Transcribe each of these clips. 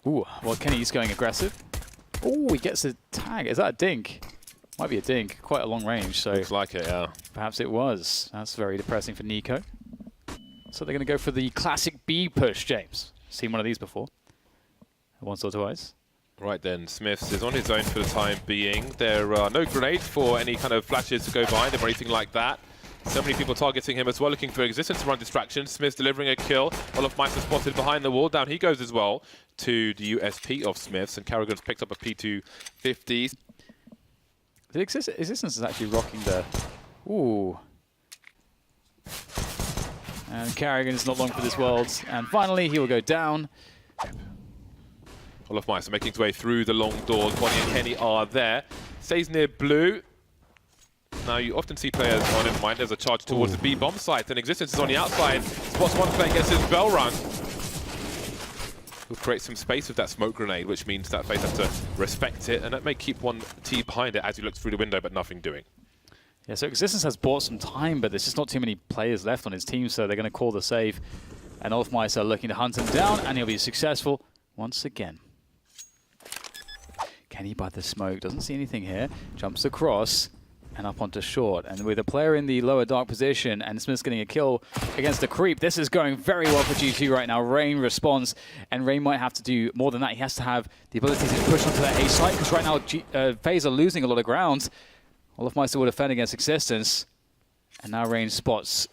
Ooh, well, Kenny's going aggressive. Oh, he gets a tag. Is that a dink? Might be a dink. Quite a long range, so... Looks like it, yeah. Perhaps it was. That's very depressing for Nico. So they're going to go for the classic B push, James. Seen one of these before. Once or twice. Right then, Smiths is on his own for the time being. There are no grenades for any kind of flashes to go behind him or anything like that. So many people targeting him as well, looking for existence to run distraction. Smiths delivering a kill. Olaf Meister spotted behind the wall. Down he goes as well to the USP of Smiths. And Carrigan's picked up a P250. The existence is actually rocking the... Ooh. And Carrigan is not long for this world. And finally, he will go down. Olaf Meister making his way through the long doors. Bonnie and Kenny are there. Stays near blue. Now, you often see players on in mind. There's a charge towards the B bomb site. And Existence is on the outside. Spots one player, gets his bell rung. He'll create some space with that smoke grenade, which means that FaZe has to respect it. And that may keep one team behind it as he looks through the window, but nothing doing. Yeah, so Existence has bought some time, but there's just not too many players left on his team, so they're going to call the save. And Olaf Meister looking to hunt him down, and he'll be successful once again. Kenny by the smoke, doesn't see anything here. Jumps across and up onto short. And with a player in the lower dark position and Smith's getting a kill against the creep, this is going very well for G2 right now. Rain responds, and Rain might have to do more than that. He has to have the ability to push onto that A site, because right now FaZe are losing a lot of ground. Olaf Meister will defend against Existence. And now Rain spots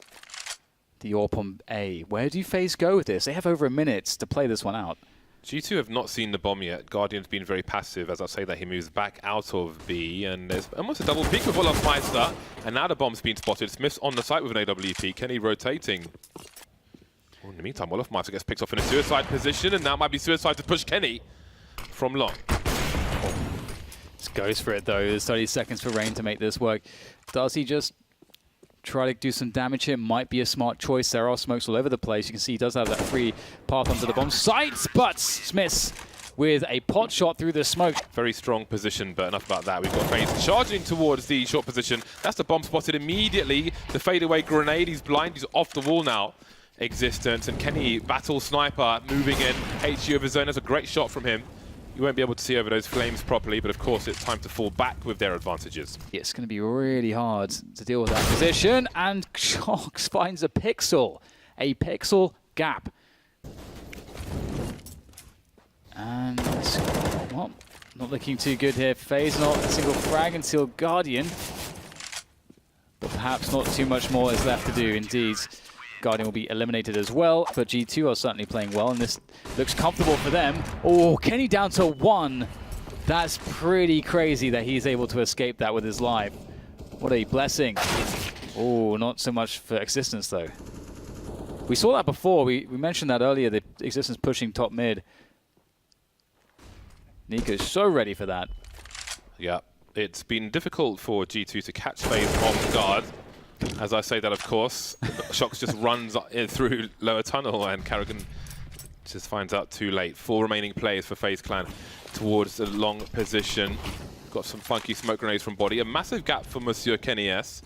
the AWP on A. Where do FaZe go with this? They have over a minute to play this one out. G2 have not seen the bomb yet. Guardian's been very passive. As I say that, he moves back out of B, and there's almost a double peek with Olaf Meister. And now the bomb's been spotted. Smith's on the site with an AWP. Kenny rotating. Oh, in the meantime, Olaf Meister gets picked off in a suicide position, and that might be suicide to push Kenny from long. Just goes for it, though. There's 30 seconds for Rain to make this work. Does he just try to do some damage here? Might be a smart choice. There are smokes all over the place. You can see he does have that free path onto the bomb site, but Smiths with a pot shot through the smoke. Very strong position, but enough about that. We've got FaZe charging towards the short position. That's the bomb spotted immediately. The fadeaway grenade. He's blind. He's off the wall now. Existence, and Kenny, battle sniper, moving in. HU of his own. That's a great shot from him. You won't be able to see over those flames properly, but of course it's time to fall back with their advantages. It's going to be really hard to deal with that position, and Shox finds a pixel gap. And, well, not looking too good here. FaZe not a single frag until Guardian, but perhaps not too much more is left to do indeed. Guardian will be eliminated as well, but G2 are certainly playing well, and this looks comfortable for them. Oh, Kenny down to 1. That's pretty crazy that he's able to escape that with his life. What a blessing. Oh, not so much for Existence, though. We saw that before. We mentioned that earlier, the Existence pushing top mid. Nico's so ready for that. Yeah, it's been difficult for G2 to catch FaZe off guard. As I say that, of course, Shox just runs through lower tunnel, and Carrigan just finds out too late. 4 remaining players for FaZe Clan towards the long position. Got some funky smoke grenades from Body. A massive gap for Monsieur Kenny S,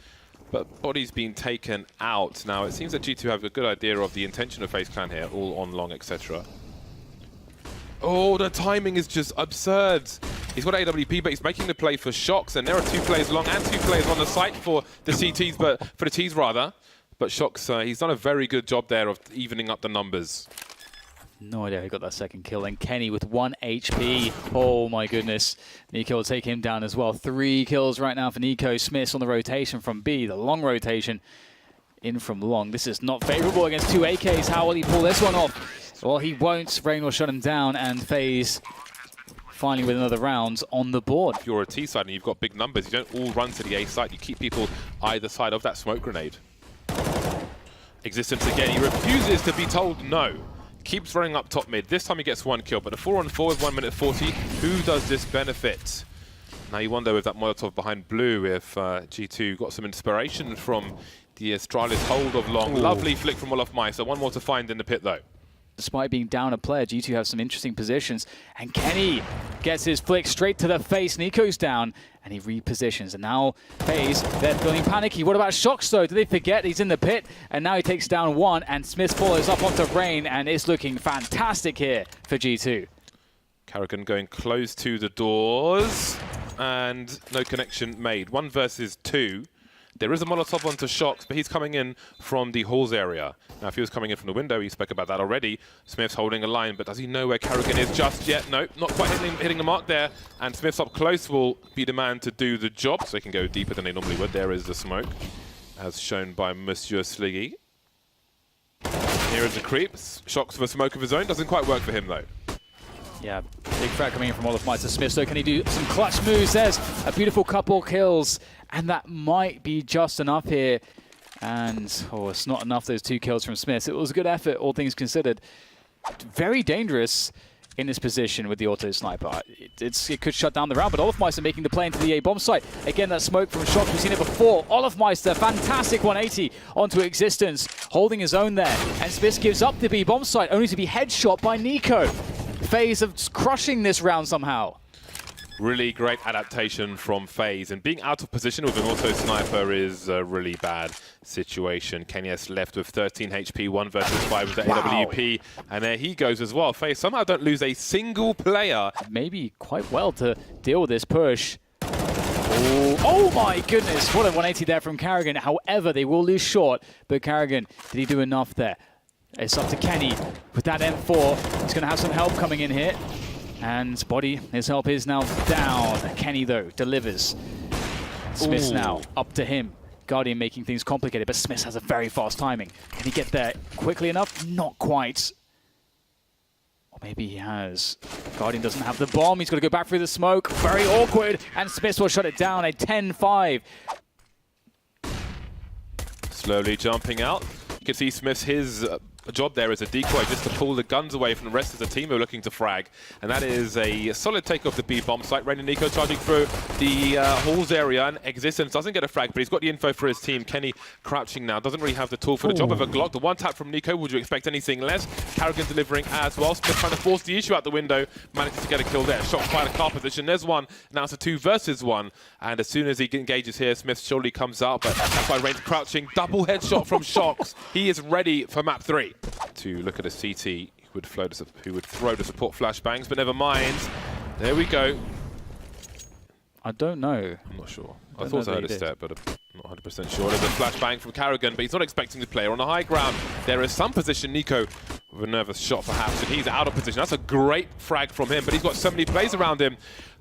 but Body's been taken out. Now, it seems that G2 have a good idea of the intention of FaZe Clan here, all on long, etc. Oh, the timing is just absurd. He's got AWP, but he's making the play for Shox, and there are 2 players long and 2 players on the site for the CTs, but for the Ts rather. But Shox, he's done a very good job there of evening up the numbers. No idea who got that second kill, and Kenny with 1 HP. Oh my goodness. Nico will take him down as well. 3 kills right now for Nico. Smiths on the rotation from B, the long rotation in from long. This is not favorable against 2 AKs. How will he pull this one off? Well, he won't. Rain will shut him down, and FaZe finally with another round on the board. If you're a T side and you've got big numbers, you don't all run to the A side. You keep people either side of that smoke grenade. Existence again. He refuses to be told no. Keeps running up top mid. This time he gets 1 kill, but a 4-on-4 with 1 minute 40. Who does this benefit? Now you wonder with that Molotov behind blue if G2 got some inspiration from the Astralis hold of long. Ooh. Lovely flick from Olaf Meister. 1 more to find in the pit though. Despite being down a player, G2 have some interesting positions. And Kenny gets his flick straight to the face. Nico's down, and he repositions. And now FaZe, they're feeling panicky. What about Shox, though? Do they forget he's in the pit? And now he takes down 1, and Smith follows up onto Rain, and it's looking fantastic here for G2. Carrigan going close to the doors, and no connection made. 1 versus 2. There is a Molotov onto Shox, but he's coming in from the halls area. Now, if he was coming in from the window, he spoke about that already. Smith's holding a line, but does he know where Carrigan is just yet? No, not quite hitting the mark there. And Smith's up close will be the man to do the job, so they can go deeper than they normally would. There is the smoke, as shown by Monsieur Sliggy. Here is the creep. Shox for smoke of his own. Doesn't quite work for him, though. Yeah, big threat coming in from Olofmeister Smith. So can he do some clutch moves? There's a beautiful couple kills, and that might be just enough here. And, oh, it's not enough, those 2 kills from Smith. It was a good effort, all things considered. Very dangerous in this position with the auto sniper. It could shut down the round, but Olofmeister making the play into the A bomb site. Again, that smoke from Shox, we've seen it before. Olofmeister, fantastic 180 onto existence, holding his own there. And Smith gives up the B bomb site, only to be headshot by Nico. FaZe of crushing this round somehow. Really great adaptation from FaZe, and being out of position with an auto sniper is a really bad situation. Kenyes left with 13 HP, 1 versus 5 with the AWP, and there he goes as well. FaZe somehow don't lose a single player. Maybe quite well to deal with this push. Oh my goodness, what a 180 there from Carrigan. However, they will lose short, but Carrigan, did he do enough there? It's up to Kenny with that M4. He's going to have some help coming in here. And Body, his help is now down. Kenny, though, delivers. Smith now up to him. Guardian making things complicated, but Smith has a very fast timing. Can he get there quickly enough? Not quite. Or maybe he has. Guardian doesn't have the bomb. He's got to go back through the smoke. Very awkward. And Smith will shut it down. A 10-5. Slowly jumping out. You can see Smith's his job there as a decoy, just to pull the guns away from the rest of the team who are looking to frag. And that is a solid take of the B bomb site. Rain and Nico charging through the halls area, and Existence doesn't get a frag, but he's got the info for his team. Kenny crouching now, doesn't really have the tool for the job of a Glock. The one tap from Nico, would you expect anything less? Carrigan delivering as well. Smith trying to force the issue out the window, manages to get a kill there. Shot by the car position. There's one. Now it's a 2 versus 1. And as soon as he engages here, Smith surely comes out, but that's why Rain's crouching. Double headshot from Shox. He is ready for map 3. To look at a CT who would throw the support flashbangs, but never mind. There we go. I don't know. I'm not sure. I thought I heard a step, but I'm not 100% sure. There's a flashbang from Carrigan, but he's not expecting the player on the high ground. There is some position. Nico with a nervous shot perhaps, and he's out of position. That's a great frag from him, but he's got so many plays around him.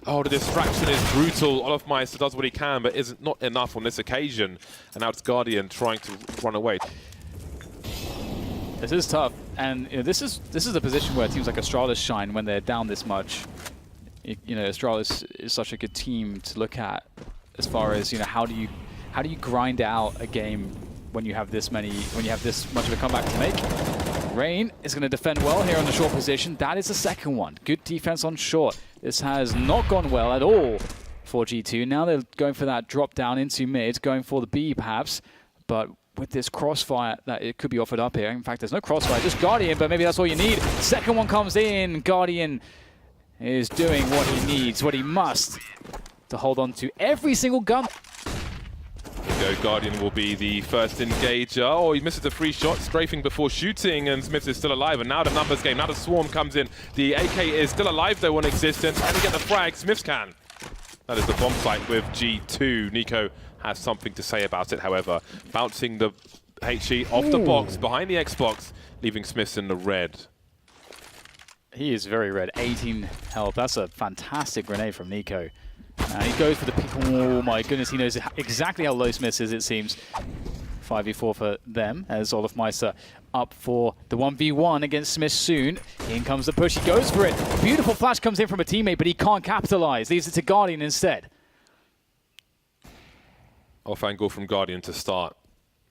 Oh, the distraction is brutal. Olofmeister does what he can, but isn't not enough on this occasion. And now it's Guardian trying to run away. This is tough, and you know, this is a position where teams like Astralis shine when they're down this much. You know, Astralis is such a good team to look at as far as, you know, how do you grind out a game when you have this much of a comeback to make. Rain is going to defend well here on the short position. That is the second one. Good defense on short. This has not gone well at all for G2. Now they're going for that drop down into mid, going for the B perhaps, but with this crossfire that it could be offered up here. In fact, there's no crossfire, just Guardian, but maybe that's all you need. Second one comes in. Guardian is doing what he needs, what he must, to hold on to every single gun. There we go. Guardian will be the first engager. Oh, he misses the free shot, strafing before shooting, and Smith is still alive. And now the numbers game, now the swarm comes in. The AK is still alive though on Existence. Can he get the frag? Smith can. That is the bomb site with G2. Nico has something to say about it, however. Bouncing the HE off the box, behind the Xbox, leaving Smith in the red. He is very red, 18 health. That's a fantastic grenade from Nico. And he goes for the pick. Oh my goodness, he knows exactly how low Smith is, it seems. 5v4 for them, as Olofmeister up for the 1v1 against Smith soon. In comes the push, he goes for it. Beautiful flash comes in from a teammate, but he can't capitalize. Leaves it to Guardian instead. Off angle from Guardian to start,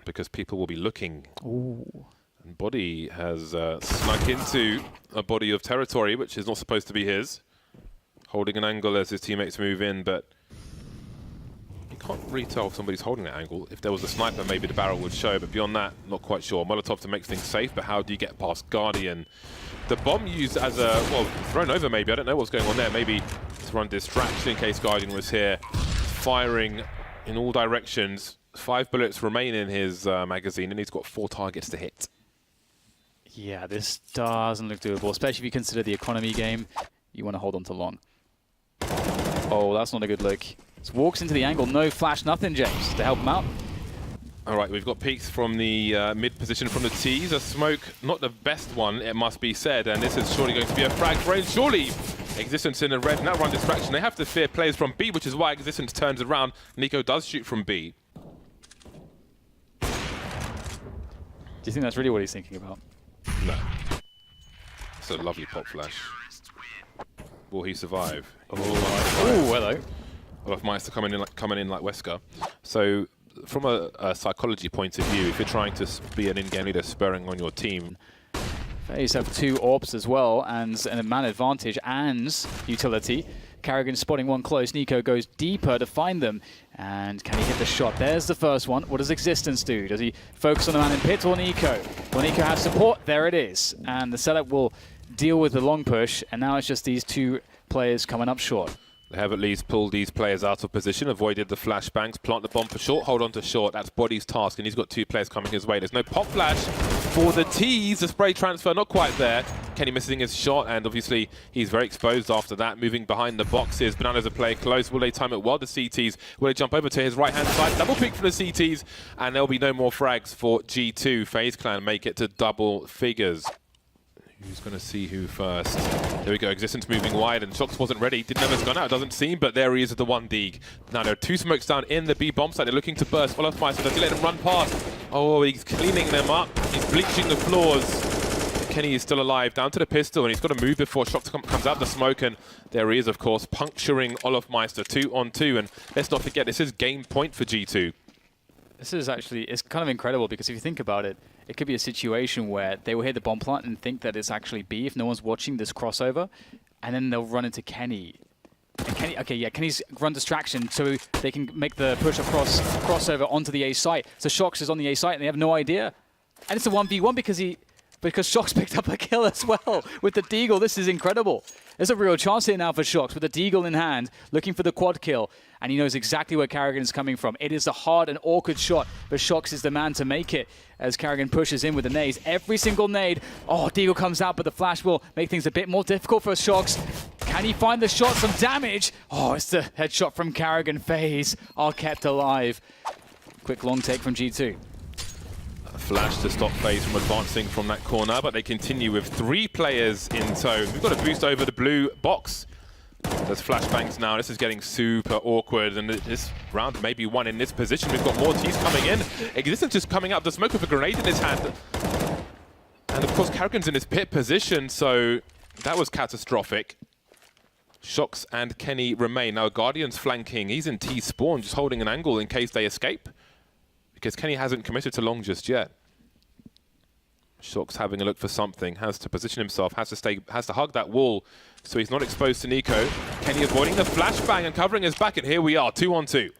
because people will be looking. Ooh. And Body has snuck into a body of territory, which is not supposed to be his. Holding an angle as his teammates move in, but you can't really tell if somebody's holding that angle. If there was a sniper, maybe the barrel would show, but beyond that, not quite sure. Molotov to make things safe, but how do you get past Guardian? The bomb used as a, well, thrown over maybe. I don't know what's going on there. Maybe to run distraction in case Guardian was here. Firing in all directions. 5 bullets remain in his magazine, and he's got 4 targets to hit. Yeah, this doesn't look doable, especially if you consider the economy game. you want to hold on to long. Oh, that's not a good look. Just walks into the angle, no flash, nothing, James, to help him out. All right, we've got peeks from the mid position from the T's. A smoke, not the best one, it must be said, and this is surely going to be a frag for Rain. Surely Existence in the red, and that run distraction. They have to fear players from B, which is why Existence turns around. Nico does shoot from B. Do you think that's really what he's thinking about? No. It's a lovely pop flash. Will he survive? Oh, hello. Olofmeister coming in like Wesker. So, from a psychology point of view, if you're trying to be an in-game leader spurring on your team, FaZe have 2 AWPs as well, and a man advantage and utility. Karrigan spotting one close. Nico goes deeper to find them. And can he hit the shot? There's the first one. What does Existence do? Does he focus on the man in pit or Nico? Will Nico have support? There it is. And the setup will deal with the long push. And now it's just these 2 players coming up short. they have at least pulled these players out of position, avoided the flashbangs, plant the bomb for short, hold on to short. That's Body's task, and he's got 2 players coming his way. There's no pop flash for the T's. The spray transfer not quite there. Kenny missing his shot, and obviously he's very exposed after that, moving behind the boxes. Bananas are playing close. Will they time it well? The CTs, will they jump over to his right-hand side? Double pick from the CTs, and there'll be no more frags for G2. FaZe Clan make it to double figures. Who's going to see who first? There we go, Existence moving wide, and Shox wasn't ready. Didn't know it's gone out, doesn't seem, but there he is at the 1D. Now there are 2 smokes down in the B bomb site. They're looking to burst. Olofmeister, does he let him run past? Oh, he's cleaning them up. He's bleaching the floors. Kenny is still alive, down to the pistol, and he's got to move before Shox comes out the smoke, and there he is, of course, puncturing Olofmeister 2 on 2, and let's not forget, this is game point for G2. This is actually, it's kind of incredible, because if you think about it, it could be a situation where they will hit the bomb plant and think that it's actually B if no one's watching this crossover, and then they'll run into Kenny. And Kenny, okay, yeah, Kenny's run distraction so they can make the push across crossover onto the A site. So Shox is on the A site and they have no idea. And it's a 1v1 because Shox picked up a kill as well with the Deagle. This is incredible. There's a real chance here now for Shox with the Deagle in hand, looking for the quad kill. And he knows exactly where Karrigan is coming from. It is a hard and awkward shot, but Shox is the man to make it as Karrigan pushes in with the nades. Every single nade. Oh, Deagle comes out, but the flash will make things a bit more difficult for Shox. Can he find the shot? Some damage. Oh, it's the headshot from Karrigan. FaZe are kept alive. Quick long take from G2. Flash to stop FaZe from advancing from that corner, but they continue with 3 players in tow. We've got to boost over the blue box. There's flashbangs now. This is getting super awkward, and this round may be won in this position. We've got more T's coming in. Existence just coming out of the smoke with a grenade in his hand. And of course, Karrigan's in his pit position, so that was catastrophic. Shox and Kenny remain. Now Guardian's flanking. He's in T spawn, just holding an angle in case they escape, because Kenny hasn't committed to long just yet. Shox having a look for something, has to position himself, has to hug that wall so he's not exposed to Nico. Kenny avoiding the flashbang and covering his back, and here we are, 2 on 2.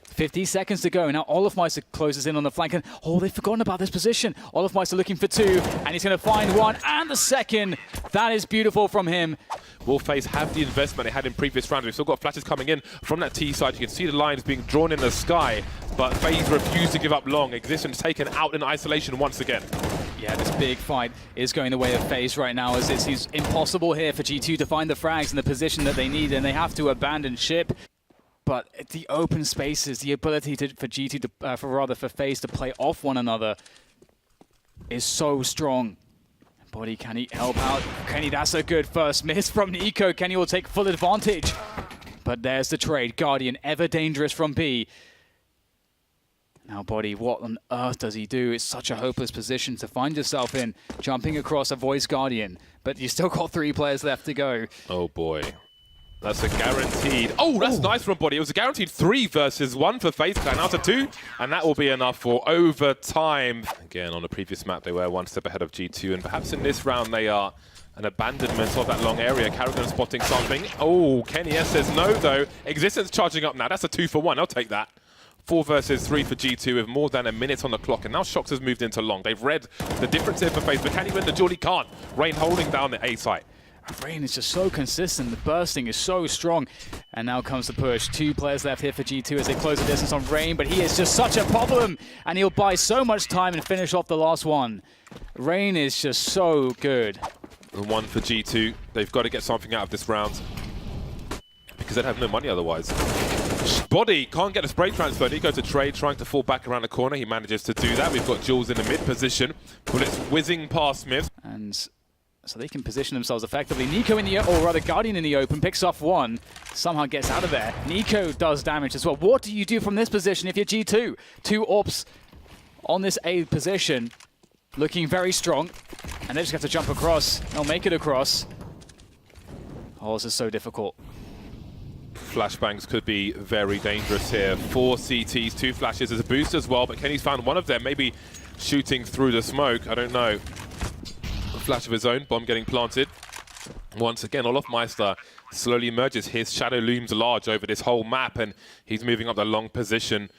50 seconds to go. Now Olofmeister closes in on the flank, and oh, they've forgotten about this position. Olofmeister looking for 2, and he's going to find 1 and the second. That is beautiful from him. Will FaZe have the investment they had in previous rounds? We've still got flashes coming in from that T side. You can see the lines being drawn in the sky, but FaZe refuse to give up long. Existence taken out in isolation once again. Yeah, this big fight is going the way of FaZe right now, as it seems impossible here for G2 to find the frags in the position that they need, and they have to abandon ship. But the open spaces, the ability for G2 to, for FaZe to play off one another is so strong. Body, can he help out? Kenny, that's a good first miss from Nico. Kenny will take full advantage. But there's the trade. Guardian, ever dangerous from B. Now, Body, what on earth does he do? It's such a hopeless position to find yourself in, jumping across a voice Guardian. But you still got 3 players left to go. Oh boy. That's a guaranteed... Oh, that's nice from Body. It was a guaranteed 3 versus 1 for FaZe Clan, out of 2. And that will be enough for overtime. Again, on the previous map, they were 1 step ahead of G2. And perhaps in this round, they are an abandonment of that long area. Karrigan spotting something. Oh, Kenny S says no, though. Existence charging up now. That's a 2 for 1. I'll take that. 4 versus 3 for G2 with more than a minute on the clock. And now Shox has moved into long. They've read the difference here for FaZe, but can he win the duel? He can't. Rain holding down the A site. Rain is just so consistent. The bursting is so strong. And now comes the push. 2 players left here for G2 as they close the distance on Rain, but he is just such a problem. And he'll buy so much time and finish off the last one. Rain is just so good. and one for G2. They've got to get something out of this round because they'd have no money otherwise. Body can't get a spray transfer. Nico to trade, trying to fall back around the corner. He manages to do that. We've got Jules in the mid position. Bullets whizzing past Smith. And so they can position themselves effectively. Nico in the, or rather Guardian in the open, picks off one, somehow gets out of there. Nico does damage as well. What do you do from this position if you're G2? 2 AWPs on this A position, looking very strong. And they just have to jump across. They'll make it across. Oh, this is so difficult. Flashbangs could be very dangerous here. 4 CTs, 2 flashes as a boost as well, but Kenny's found one of them, maybe shooting through the smoke. I don't know. A flash of his own, bomb getting planted. Once again, Olofmeister slowly emerges. His shadow looms large over this whole map, and he's moving up the long position.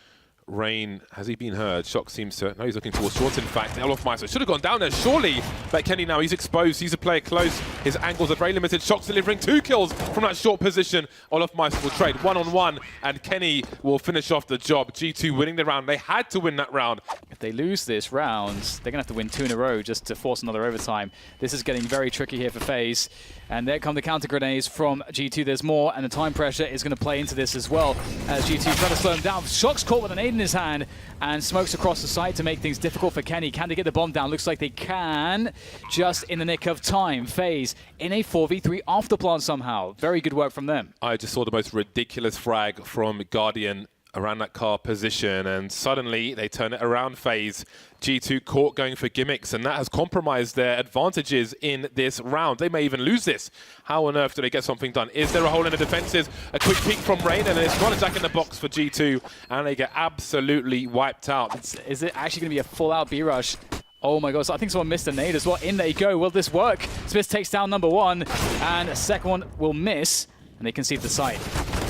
Rain, has he been heard? Shock seems to... No, he's looking towards short, in fact. Olofmeister should have gone down there, surely. But Kenny now, he's exposed. He's a player close. His angles are very limited. Shock's delivering 2 kills from that short position. Olofmeister will trade 1-on-1, and Kenny will finish off the job. G2 winning the round. They had to win that round. If they lose this round, they're going to have to win 2 in a row just to force another overtime. This is getting very tricky here for FaZe. And there come the counter grenades from G2. There's more, and the time pressure is going to play into this as well. As G2 try to slow him down. Shock's caught with an aid in his hand and smokes across the site to make things difficult for Kenny. Can they get the bomb down? Looks like they can, just in the nick of time. FaZe in a 4v3 afterplant somehow. Very good work from them. I just saw the most ridiculous frag from Guardian around that car position, and suddenly they turn it around. FaZe. G2 caught going for gimmicks, and that has compromised their advantages in this round. They may even lose this. How on earth do they get something done? Is there a hole in the defenses? A quick peek from Rain, and then it's got a jack in the box for G2, and they get absolutely wiped out. Is it actually going to be a full-out B-rush? Oh my god, so I think someone missed a nade as well. In they go. Will this work? Smith takes down number 1, and a second one will miss, and they concede the site.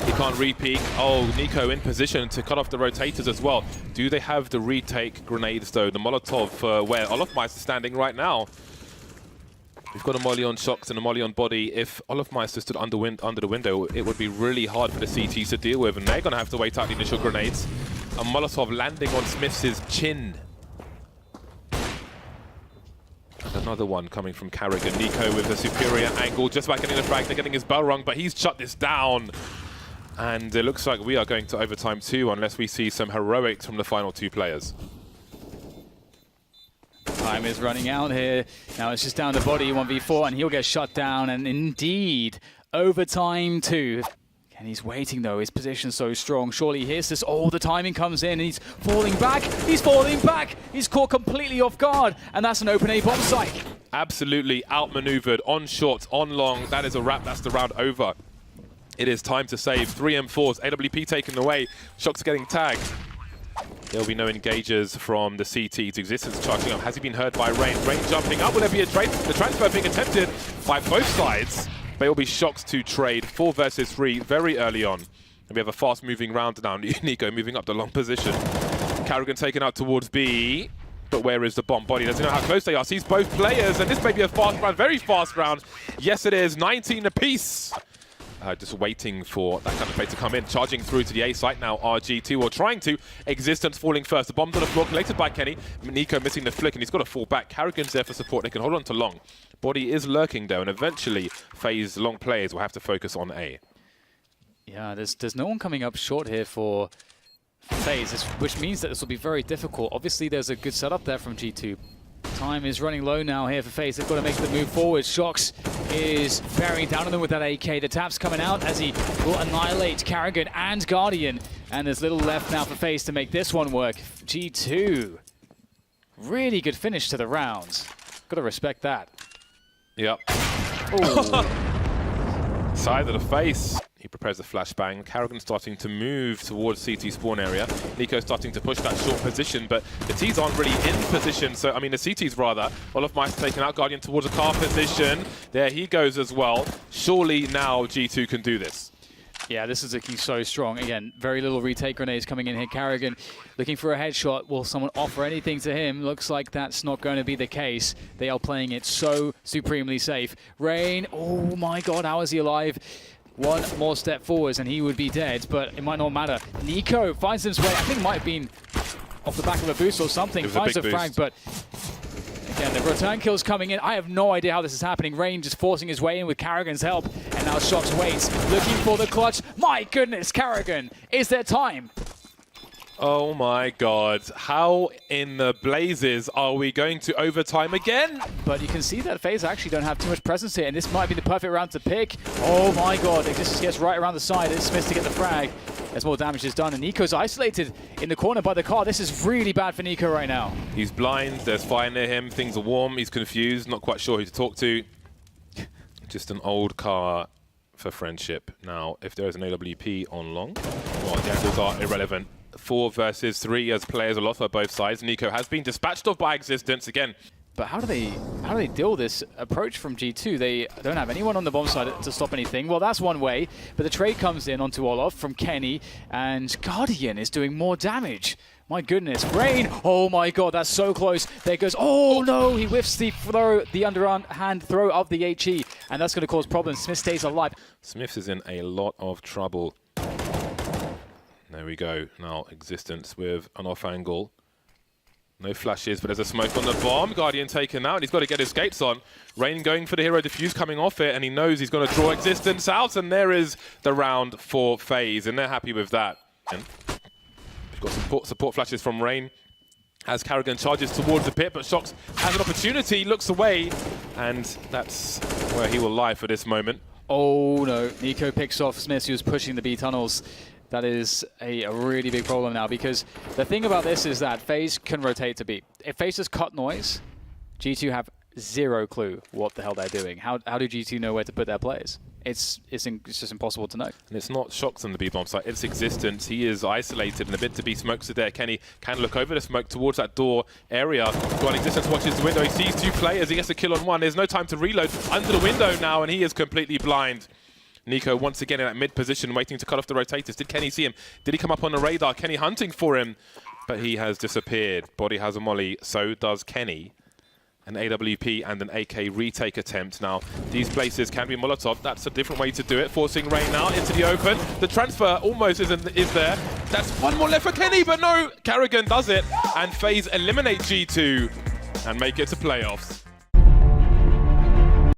He can't re-peek. Oh, Nico in position to cut off the rotators as well. Do they have the retake grenades though? The Molotov where Olofmeister's standing right now. We've got a molly on Shocks and a molly on Body. If Olofmeister stood under the window, it would be really hard for the CTs to deal with, and they're going to have to wait out the initial grenades. A Molotov landing on Smith's chin. And another one coming from Carrigan. Nico with a superior angle, just about getting the frag. They're getting his bell rung, but he's shut this down. And it looks like we are going to overtime too, unless we see some heroics from the final 2 players. Time is running out here. Now it's just down to Body, 1v4, and he'll get shut down. And indeed, overtime 2. And he's waiting though, his position's so strong. Surely he hears this. Oh, the timing comes in, and he's falling back. He's falling back. He's caught completely off guard, and that's an open A bomb site. Absolutely outmaneuvered on short, on long. That is a wrap. That's the round over. It is time to save. 3 M4s, AWP taken away. Shock's getting tagged. There'll be no engagers from the CT's existence charging up. Has he been heard by Rain? Rain jumping up. Will there be a trade? The transfer being attempted by both sides. But it will be Shock's to trade. 4 versus 3 very early on. And we have a fast-moving round now. Nico moving up the long position. Carrigan taken out towards B. But where is the bomb? Body doesn't know how close they are. Sees both players. And this may be a fast round. Very fast round. Yes, it is. 19 apiece. Just waiting for that kind of play to come in. Charging through to the A site now, RG2, or trying to. Existence falling first. The bomb's on the floor, collected by Kenny. Nico missing the flick, and he's got to fall back. Carrigan's there for support. They can hold on to long. Body is lurking though, and eventually FaZe long players will have to focus on A. Yeah, there's no one coming up short here for FaZe, which means that this will be very difficult. Obviously, there's a good setup there from G2. Time is running low now here for FaZe. They've got to make the move forward. Shocks is bearing down on them with that AK. The tap's coming out as he will annihilate Carrigan and Guardian. And there's little left now for FaZe to make this one work. G2. Really good finish to the round. Got to respect that. Yep. Side of the face. He prepares the flashbang. Carrigan starting to move towards CT spawn area. Nico starting to push that short position, but the T's aren't really in position. So, I mean, the CT's rather. Olofmeister taking out Guardian towards a car position. There he goes as well. Surely now G2 can do this. Yeah, this is looking so strong. Again, very little retake grenades coming in here. Carrigan looking for a headshot. Will someone offer anything to him? Looks like that's not going to be the case. They are playing it so supremely safe. Rain, oh my god, how is he alive? One more step forwards and he would be dead, but it might not matter. Nico finds his way. I think it might have been off the back of a boost or something. Finds a frag, but Again, the return kill's coming in. I have no idea how this is happening. Rain just forcing his way in with Karrigan's help. And now Shox waits, looking for the clutch. My goodness, Karrigan, is there time? Oh my god, how in the blazes are we going to overtime again? But you can see that FaZe actually don't have too much presence here, and this might be the perfect round to pick. Oh my god, Existence gets right around the side. It's Smith to get the frag. As more damage is done, and Nico's isolated in the corner by the car. This is really bad for Nico right now. He's blind, there's fire near him, things are warm, he's confused, not quite sure who to talk to. Just an old car for friendship. Now, if there is an AWP on long, well, the angles are irrelevant. 4 versus 3 as players are lost by both sides. Nico has been dispatched off by Existence again. But how do they deal with this approach from G2? They don't have anyone on the bomb side to stop anything. Well, that's one way, but the trade comes in onto Olof from Kenny, and Guardian is doing more damage. My goodness, Rain! Oh my god, that's so close. There goes, oh no, he whiffs the throw, the underhand throw of the HE, and that's going to cause problems. Smith stays alive. Smith is in a lot of trouble. There we go. Now, Existence with an off angle. No flashes, but there's a smoke on the bomb. Guardian taken out, and he's got to get his skates on. Rain going for the hero diffuse, coming off it, and he knows he's going to draw Existence out, and there is the round for FaZe, and they're happy with that. We've got support flashes from Rain as Karrigan charges towards the pit, but Shox has an opportunity, looks away, and that's where he will lie for this moment. Oh no, Nico picks off Smith, who was pushing the B tunnels. That is a really big problem now, because the thing about this is that FaZe can rotate to B. If FaZe just cut noise, G2 have zero clue what the hell they're doing. How do G2 know where to put their players? It's just impossible to know. And it's not Shox on the B-bomb site, it's Existence. He is isolated and a bit to be smokes are there. Kenny can look over the smoke towards that door area. While Existence watches the window, he sees 2 players, he gets a kill on 1. There's no time to reload under the window now, and he is completely blind. Nico once again in that mid position, waiting to cut off the rotators. Did Kenny see him? Did he come up on the radar? Kenny hunting for him, but he has disappeared. Body has a molly, so does Kenny. An AWP and an AK retake attempt. Now, these places can be Molotov. That's a different way to do it. Forcing Rain now into the open. The transfer almost is there. That's one more left for Kenny, but no! Karrigan does it, and FaZe eliminate G2 and make it to playoffs.